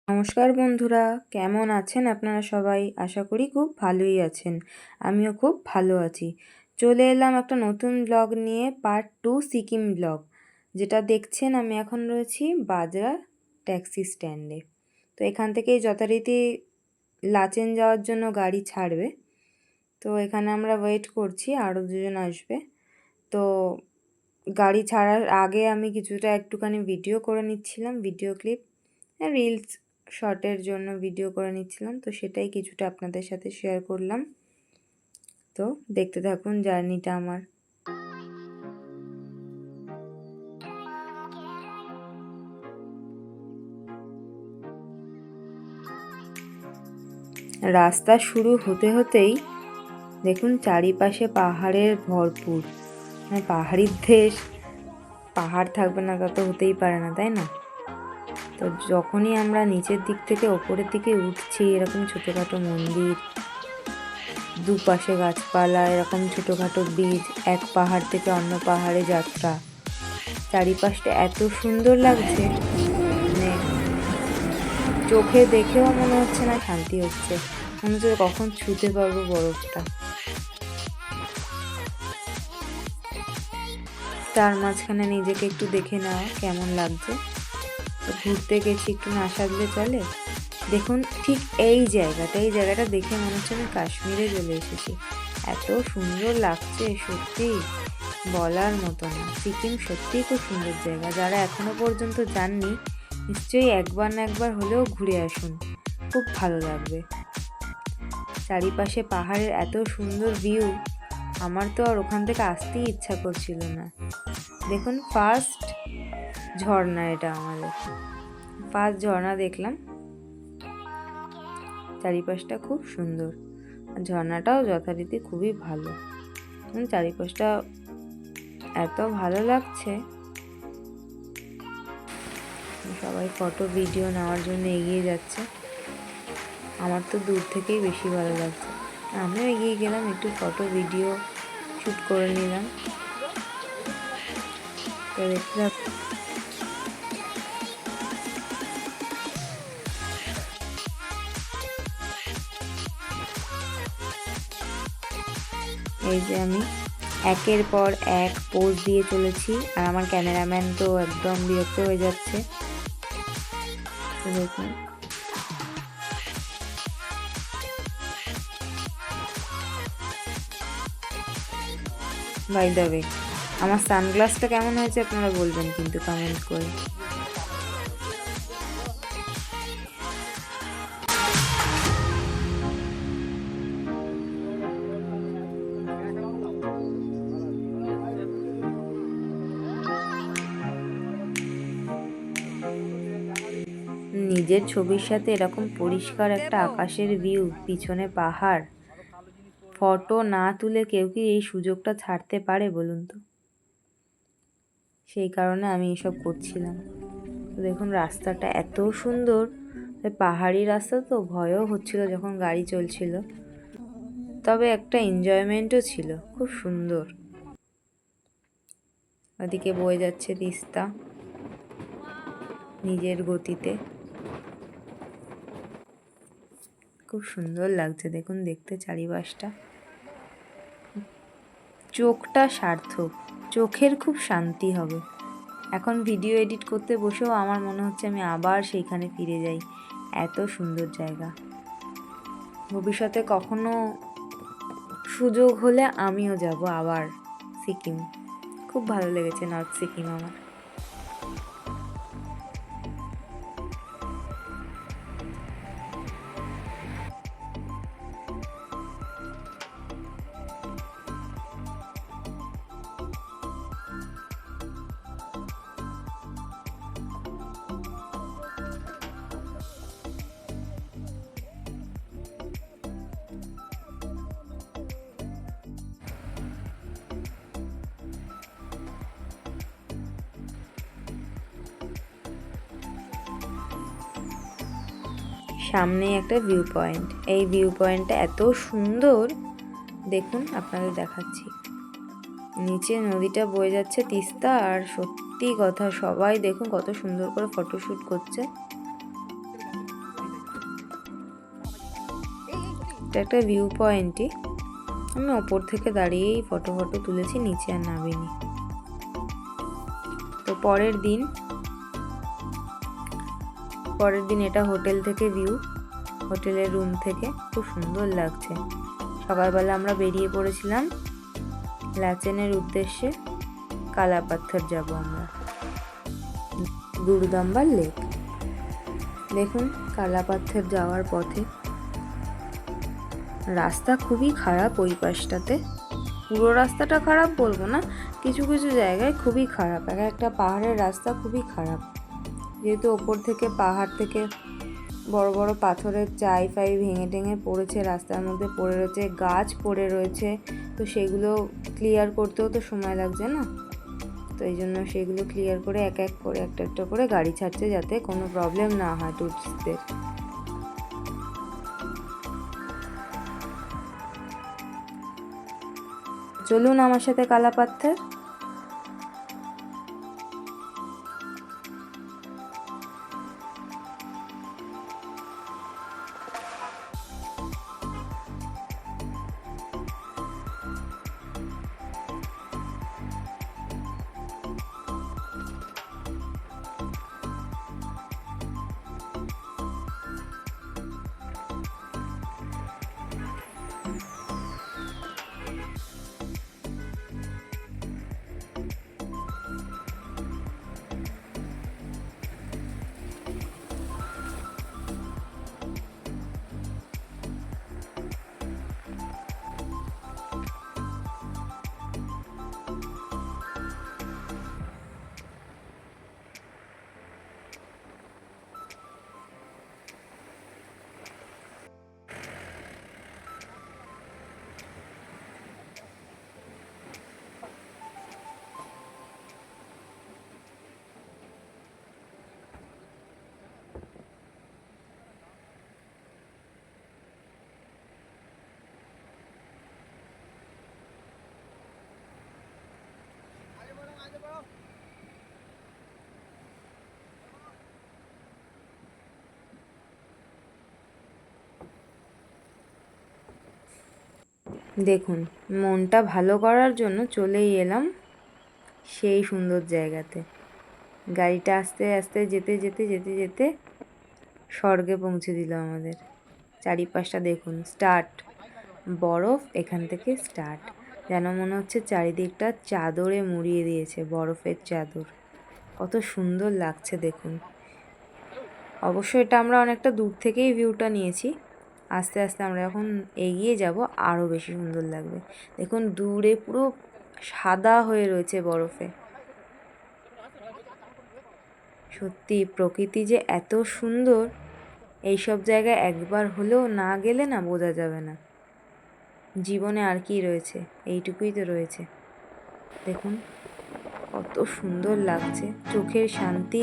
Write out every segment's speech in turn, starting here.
নমস্কার বন্ধুরা, কেমন আছেন আপনারা সবাই? আশা করি খুব ভালোই আছেন। আমিও খুব ভালো আছি। চলে এলাম একটা নতুন ব্লগ নিয়ে, পার্ট 2 সিকিম ব্লগ। যেটা দেখছেন, আমি এখন রয়েছি বাজরা ট্যাক্সি স্ট্যান্ডে। তো এখান থেকেই যথারীতি লাচেন যাওয়ার জন্য গাড়ি ছাড়বে। তো এখানে আমরা ওয়েট করছি, আরও দুজন আসবে। তো গাড়ি ছাড়ার আগে আমি কিছুটা একটুখানি ভিডিও করে নিচ্ছিলাম, ভিডিও ক্লিপ, রিলস শর্টের জন্য ভিডিও করে নিচ্ছিলাম। তো সেটাই কিছুটা আপনাদের সাথে শেয়ার করলাম। তো দেখতে থাকুন জার্নিটা আমার। রাস্তা শুরু হতে হতেই দেখুন চারিপাশে পাহাড়ের ভরপুর। মানে পাহাড়ি দেশ, পাহাড় থাকবে না তা তো হতেই পারে না, তাই না? তো যখনই আমরা নিচের দিক থেকে ওপরের দিকে উঠছি, এরকম ছোটোখাটো মন্দির, দুপাশে গাছপালা, এরকম ছোটোখাটো ব্রিজ, এক পাহাড় থেকে অন্য পাহাড়ে যাত্রা, চারিপাশটা এত সুন্দর লাগছে, মানে চোখে দেখেও মনে হচ্ছে না শান্তি হচ্ছে, মনে হচ্ছে কখন ছুঁতে পারবো বরফটা। তার মাঝখানে নিজেকে একটু দেখে নেওয়া কেমন লাগছে। তো ঘুরতে গেছি, একটু না সাজলে চলে। দেখুন ঠিক এই জায়গাটা দেখে মনে হচ্ছে আমি কাশ্মীরে চলে এসেছি। এত সুন্দর লাগছে, সত্যি বলার মতো না। সিকিম সত্যিই খুব সুন্দর জায়গা। যারা এখনো পর্যন্ত যাননি, নিশ্চয়ই একবার না একবার হলেও ঘুরে আসুন, খুব ভালো লাগবে। চারিপাশে পাহাড়ের এত সুন্দর ভিউ, আমার তো আর ওখান থেকে আসতেই ইচ্ছা করছিল না। দেখুন ফার্স্ট ঝর্ণা, এটা আমাদের ফার্স্ট ঝর্ণা দেখলাম। চারিপাশটা খুব সুন্দর, ঝর্ণাটাও যথারীতি খুবই ভালো। চারিপাশটা এত ভালো লাগছে, সবাই ফটো ভিডিও নেওয়ার জন্য এগিয়ে যাচ্ছে। আমার তো দূর থেকেই বেশি ভালো লাগছে। আমিও এগিয়ে গেলাম, একটু ফটো ভিডিও শ্যুট করে নিলাম। তো দেখলাম এই যে আমি একের পর এক পোজ দিয়ে চলেছি, আর আমার ক্যামেরাম্যান তো একদম বিরক্ত হয়ে যাচ্ছে। তো দেখুন বাই দ্য ওয়ে, আমার সানগ্লাসটা কেমন হয়েছে আপনারা বলবেন কিন্তু কমেন্ট করে। নিজের ছবির সাথে এরকম পরিষ্কার একটা আকাশের ভিউ, পিছনে পাহাড়, ফটো না তুলে কেউ কি এই সুযোগটা ছাড়তে পারে বলুন তো? সেই কারণে আমি এসব করছিলাম। তো দেখুন রাস্তাটা এত সুন্দর, পাহাড়ি রাস্তা তো ভয়ও হচ্ছিল যখন গাড়ি চলছিল, তবে একটা এনজয়মেন্টও ছিল, খুব সুন্দর। ওদিকে বয়ে যাচ্ছে তিস্তা নিজের গতিতে, খুব সুন্দর লাগছে। দেখুন দেখতে চারিপাশটা, চোখটা সার্থক, চোখের খুব শান্তি হবে। এখন ভিডিও এডিট করতে বসেও আমার মনে হচ্ছে আমি আবার সেইখানে ফিরে যাই, এত সুন্দর জায়গা। ভবিষ্যতে কখনো সুযোগ হলে আমিও যাব আবার সিকিম। খুব ভালো লেগেছে নর্থ সিকিম আমার। সামনেই একটা ভিউ পয়েন্ট, এই ভিউ পয়েন্টটা এত সুন্দর, দেখুন আপনাদের দেখাচ্ছি। নিচে নদীটা বয়ে যাচ্ছে তিস্তা, আর সত্যি কথা সবাই দেখুন কত সুন্দর করে ফটোশ্যুট করছে। এটা একটা ভিউ পয়েন্টই, আমি ওপর থেকে দাঁড়িয়েই ফটো তুলেছি, নিচে আর নামিনি। তো পরের দিন এটা হোটেল থেকে ভিউ, হোটেলের রুম থেকে খুব সুন্দর লাগছে। সকালবেলা আমরা বেরিয়ে পড়েছিলাম লাচেনের উদ্দেশ্যে। কালাপাথর যাব আমরা, গুরুদাম্বার লেক। দেখুন কালাপাথর যাওয়ার পথে রাস্তা খুবই খারাপ, ওই পাশটাতে পুরো রাস্তাটা খারাপ বলবো না, কিছু কিছু জায়গায় খুবই খারাপ। একটা পাহাড়ের রাস্তা খুবই খারাপ, যেহেতু ওপর থেকে পাহাড় থেকে বড় বড় পাথরের চাই ভেঙে টেঙে পড়েছে, রাস্তার মধ্যে পড়ে রয়েছে, গাছ পড়ে রয়েছে। তো সেগুলো ক্লিয়ার করতেও তো সময় লাগছে না, তো এই জন্য সেগুলো ক্লিয়ার করে এক এক করে একটা করে গাড়ি ছাড়ছে, যাতে কোনো প্রবলেম না হয় টুরিস্টদের। চলুন আমার সাথে কালাপাথর। দেখুন মনটা ভালো করার জন্য চলেই এলাম সেই সুন্দর জায়গাতে। গাড়িটা আস্তে আস্তে যেতে যেতে যেতে যেতে স্বর্গে পৌঁছে দিল আমাদের। চারিপাশটা দেখুন, স্টার্ট বরফ, এখান থেকে স্টার্ট, যেন মনে হচ্ছে চারিদিকটা চাদরে মুড়িয়ে দিয়েছে, বরফের চাদর। কত সুন্দর লাগছে দেখুন। অবশ্য এটা আমরা অনেকটা দূর থেকেই ভিউটা নিয়েছি, আস্তে আস্তে আমরা যখন এগিয়ে যাব আরও বেশি সুন্দর লাগবে। দেখুন দূরে পুরো সাদা হয়ে রয়েছে বরফে। সত্যি প্রকৃতি যে এত সুন্দর, এইসব জায়গায় একবার হলেও না গেলে না বোঝা যাবে না জীবনে আর কি রয়েছে, এইটুকুই তো রয়েছে। দেখুন কত সুন্দর লাগছে, চোখের শান্তি,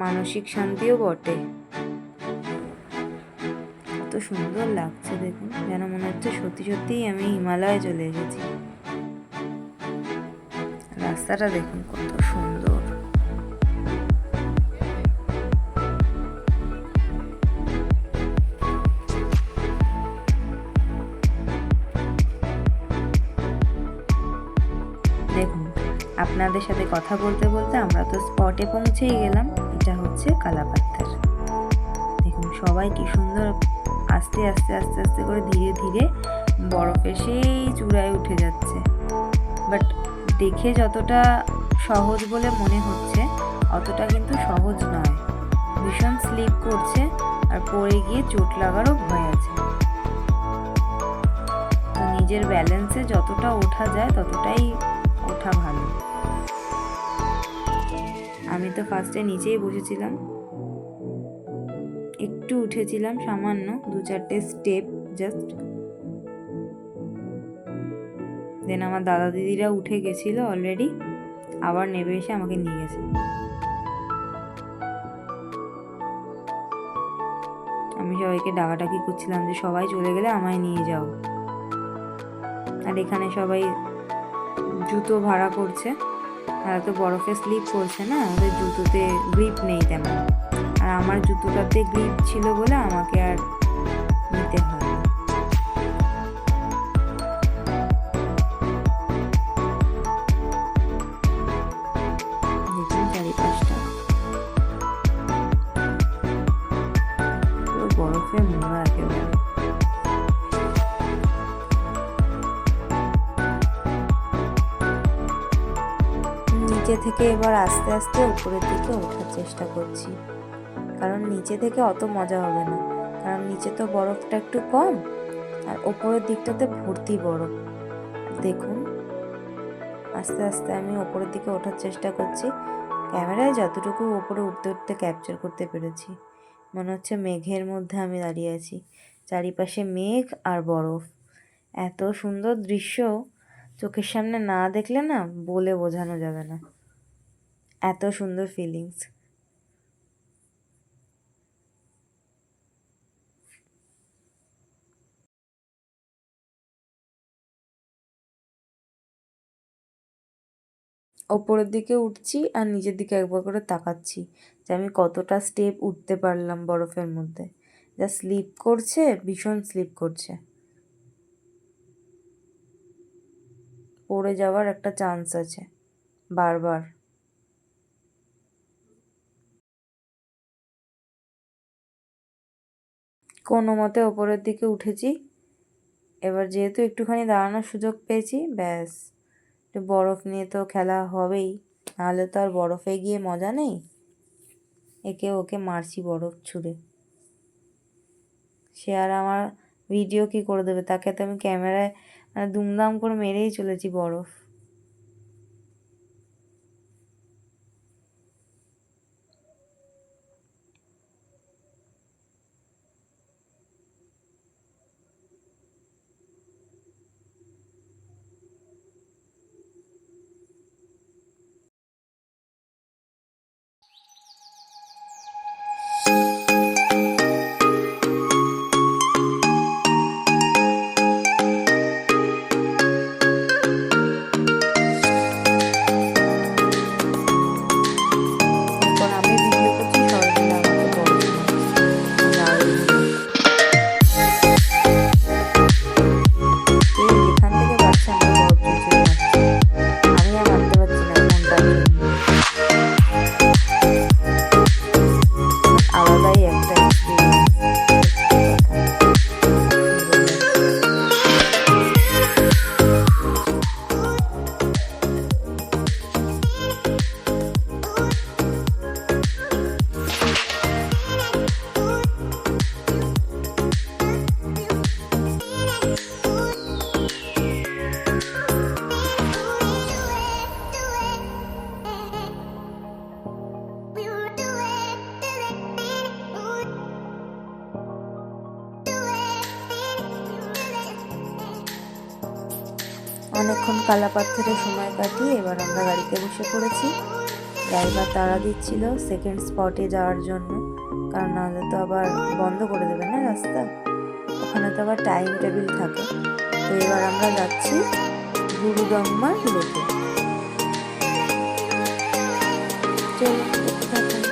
মানসিক শান্তিও বটে। কত সুন্দর লাগছে দেখুন, যেন মনে হচ্ছে সত্যি সত্যিই আমি হিমালয়ে চলে এসেছি। রাস্তাটা দেখুন কত সুন্দর। দেখুন আপনাদের সাথে কথা বলতে বলতে আমরা তো স্পটে পৌঁছেই গেলাম। এটা হচ্ছে কালাপাথর। দেখুন সবাই কি সুন্দর আস্তে আস্তে আস্তে আস্তে করে ধীরে ধীরে বরফে সেই চূড়ায় উঠে যাচ্ছে। বাট দেখে যতটা সহজ বলে মনে হচ্ছে অতটা কিন্তু সহজ নয়, ভীষণ স্লিপ করছে আর পড়ে গিয়ে চোট লাগারও ভয় আছে। তো নিজের ব্যালেন্সে যতটা ওঠা যায় ততটাই ওঠা ভালো। আমি তো ফার্স্টে নিচেই বসেছিলাম, একটু উঠেছিলাম সামান্য 2-4টে স্টেপ জাস্ট, দেন আমার দাদা দিদিরা উঠে গেছিল অলরেডি, আবার নেমে এসে আমাকে নিয়ে গেছে। আমি সবাইকে ডাকাডাকি করছিলাম যে সবাই চলে গেলে আমায় নিয়ে যাও। আর এখানে সবাই জুতো ভাড়া করছে, আর তো বরফে স্লিপ করছে না, ওদের জুতোতে গ্রিপ নেই তেমন, আর আমার জুতোটাতে গ্রিপ ছিল বলে আমাকে আর নিতে হয় না। দেখুন চারিপাশটা পুরো বরফে মোড়া একেবারে। নিচে থেকে এবার আস্তে আস্তে উপরের দিকে ওঠার চেষ্টা করছি, কারণ নিচে থেকে অত মজা হবে না, কারণ নিচে তো বরফটা একটু কম আর ওপরের দিকটাতে ভর্তি বরফ। দেখুন আস্তে আস্তে আমি ওপরের দিকে ওঠার চেষ্টা করছি। ক্যামেরায় যতটুকু ওপরে উঠতে উঠতে ক্যাপচার করতে পেরেছি, মনে হচ্ছে মেঘের মধ্যে আমি দাঁড়িয়ে আছি, চারিপাশে মেঘ আর বরফ। এত সুন্দর দৃশ্য চোখের সামনে না দেখলে না বলে বোঝানো যাবে না, এত সুন্দর ফিলিংস। ওপরের দিকে উঠছি আর নিচের দিকে একবার করে তাকাচ্ছি যে আমি কতটা স্টেপ উঠতে পারলাম বরফের মধ্যে। যা স্লিপ করছে, ভীষণ স্লিপ করছে, পড়ে যাওয়ার একটা চান্স আছে বারবার। কোনো মতে ওপরের দিকে উঠেছি, এবার যেহেতু একটুখানি দাঁড়ানোর সুযোগ পেয়েছি, ব্যাস একটু বরফ নিয়ে তো খেলা হবেই, নাহলে তো আর বরফে গিয়ে মজা নেই। একে ওকে মারছি বরফ ছুঁড়ে, সে আর আমার ভিডিও কি করে দেবে, তাকে তো আমি ক্যামেরায় দুমদাম করে মেরেই চলেছি বরফ। অনেকক্ষণ কালাপাথরে সময় কাটিয়ে এবার আমরা গাড়িতে বসে পড়েছি। ড্রাইভার তাড়া দিচ্ছিল সেকেন্ড স্পটে যাওয়ার জন্য, কারণ নাহলে তো আবার বন্ধ করে দেবে না রাস্তা, ওখানে তো আবার টাইম টেবিল থাকে। তো এবার আমরা যাচ্ছি গুরুদম্মা লেকে। চলুন দেখতে থাকুন।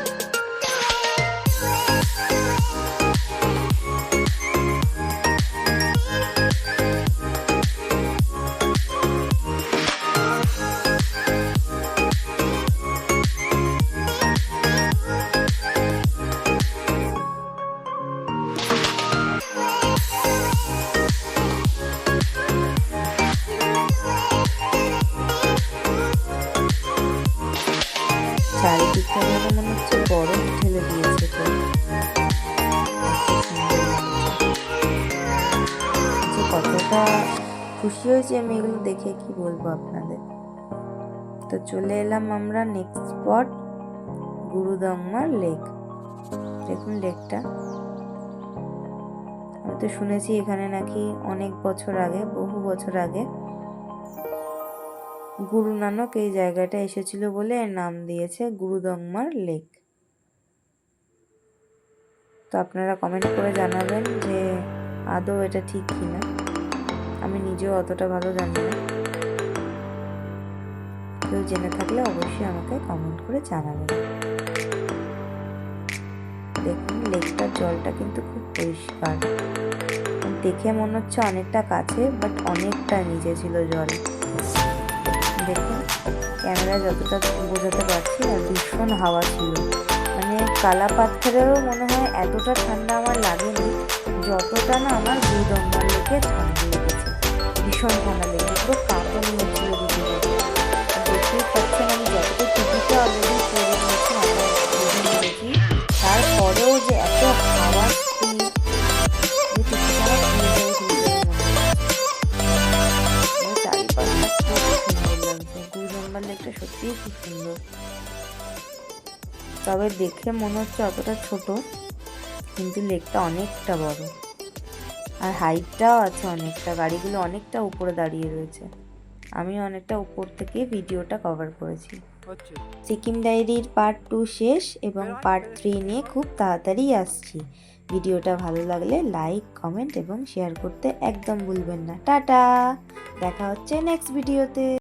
চারিদিকটা যেন মনে হচ্ছে বরফ ঢেলে দিয়েছে, তো যে কতটা খুশি হয়েছি আমি এগুলো দেখে কি বলবো আপনাদের। তো চলে এলাম আমরা নেক্সট স্পট গুরুদম্মার লেক। দেখুন লেকটা, আমি তো শুনেছি এখানে নাকি অনেক বছর আগে, বহু বছর আগে গুরু নানক এই জায়গাটা এসেছিল বলে এর নাম দিয়েছে গুরুদম্মার লেক। তো আপনারা কমেন্ট করে জানাবেন যে আদৌ এটা ঠিক কিনা, আমি নিজেও অতটা ভালো জানি না, কেউ জেনে থাকলে অবশ্যই আমাকে কমেন্ট করে জানাবেন। দেখুন লেকটার জলটা কিন্তু খুব পরিষ্কার। দেখে মনে হচ্ছে অনেকটা কাছে, বাট অনেকটা নিচে ছিল জল। দেখুন ক্যামেরা যতটা বোঝাতে পারছি, আর ভীষণ হাওয়া ছিল। মানে কালাপাথরেও মনে হয় এতটা ঠান্ডা আমার লাগেনি, যতটা না আমার গুরুডম্বার লেকে ঠান্ডা লেগেছে। ভীষণ ঠান্ডা লেগেছে, পুরো কাঁপুনি হচ্ছিল দুদিকে। দেখতেই পাচ্ছেন আমি যতটা টিকিটা অলরেডি করে নিয়েছি, আমরা বুঝে নিয়েছি, তারপরেও যে এত হাওয়া স্পিড যে টিকিটা আমার খুলে যাবে খুলে যাবে মনে হচ্ছে। চারিপাশটা খুব সুন্দর লাগছে, গুরুডম্বার লেকটা সত্যিই খুব সুন্দর। তবে দেখে মনে হচ্ছে অতটা ছোট, কিন্তু লেকটা অনেকটা বড়, আর হাইটটাও আছে অনেকটা। গাড়িগুলো অনেকটা উপরে দাঁড়িয়ে রয়েছে। আমি অনেকটা উপর থেকে ভিডিওটা কভার করেছি। সিকিম ডায়েরির পার্ট 2 শেষ, এবং পার্ট 3 নিয়ে খুব তাড়াতাড়ি আসছি। ভিডিওটা ভালো লাগলে লাইক, কমেন্ট এবং শেয়ার করতে একদম ভুলবেন না। টাটা, দেখা হচ্ছে নেক্সট ভিডিওতে।